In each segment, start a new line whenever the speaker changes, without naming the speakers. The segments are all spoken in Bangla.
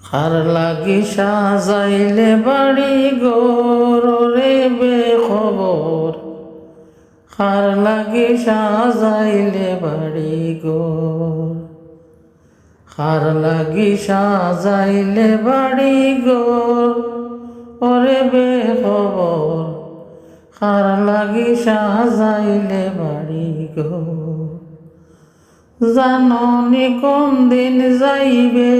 খার লাগি সাজাইলে বাড়ি গোর রে বেখবর, খার লাগি সাজাইলে বাড়ি গোর, খার লাগি সাজাইলে বাড়ি গোর ওরে বেখবর, খার লাগি সাজাইলে বাড়ি গোর। জাননি কোন দিন যাইবে,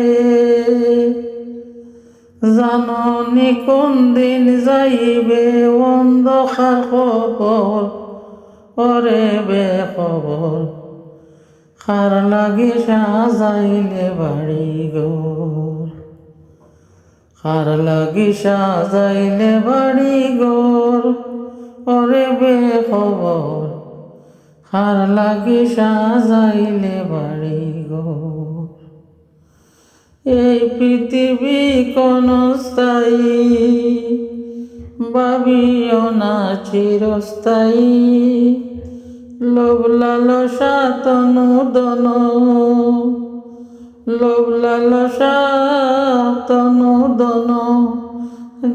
জাননি কোন দিন যাইবে অন্ধকার খবর ওরে বেখবর, খার লাগি সাজাইলে বাড়ি গোর, খার লাগি সাজাইলে বাড়ি গোর ওরে বেখবর, খার লাগি সাজাইলে বাড়ি গোর। এই পৃথিবী কোন স্থায়ী, ভাবিও না চিরস্থায়ী, লোভ লালসা তনু দন, লোভ লালসা তনু দন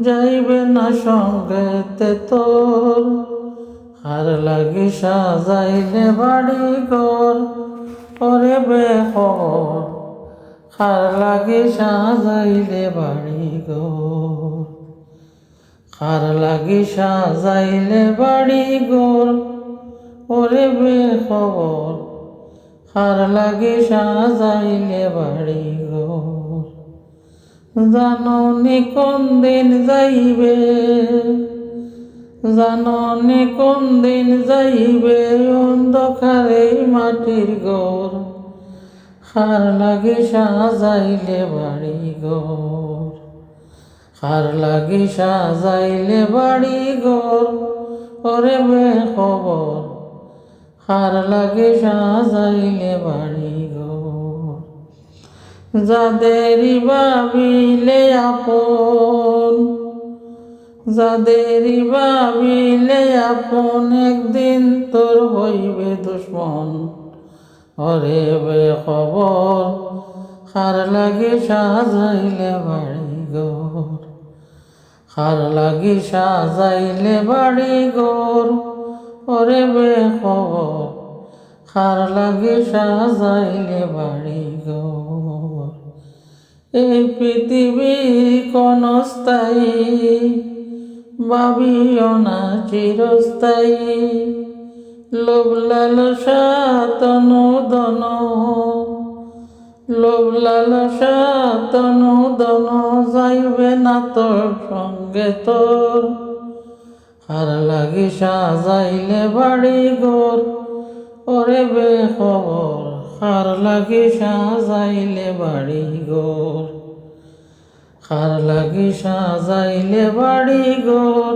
যাইবে না সঙ্গেতে তোর, খার লাগি সাজাইলে বাড়ি ঘর ওরে বেখবর, খার লাগি সাজাইলে বাড়ি ঘর, খার লাগি সাজাইলে বাড়ি ঘর ওরে বেখবর, খার লাগি সাজাইলে বাড়ি ঘর। জাননি কোন দিন যাইবে, জাননি কোন দিন যাইবে অন্ধকারে মাটির ঘর, খার লাগি সাজাইলে বাড়ি ঘর, খার লাগি সাজাইলে বাড়ি ঘর ওরে বেখবর, খার লাগি সাজাইলে বাড়ি ঘর। যাদেরই ভাবিলে আপন, যাদেরই ভাবিলে আপন একদিন তোর হইবে দুশ্মন ওরে বেখবর, খার লাগি সাজাইলে বাড়ি ঘর, খার লাগি সাজাইলে বাড়ি ঘর ওরে বেখবর, খার লাগি সাজাইলে বাড়ি ঘর। এই পৃথিবী কোন স্থায়ী, ভাবিও না চিরস্থায়ী, লোভ লালসা তনু দন, লোভ লালসা তনু দন যাইবে না তোর সঙ্গে তোর, খার লাগি সাজাইলে বাড়ি ঘর ওরে বেখবর, খার লাগি সাজাইলে বাড়ি ঘর, খার লাগি সাজাইলে বাড়ি ঘর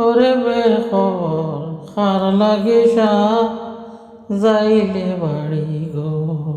ওরে বেখবর, খার লাগি সাজাইলে বাড়ি ঘর।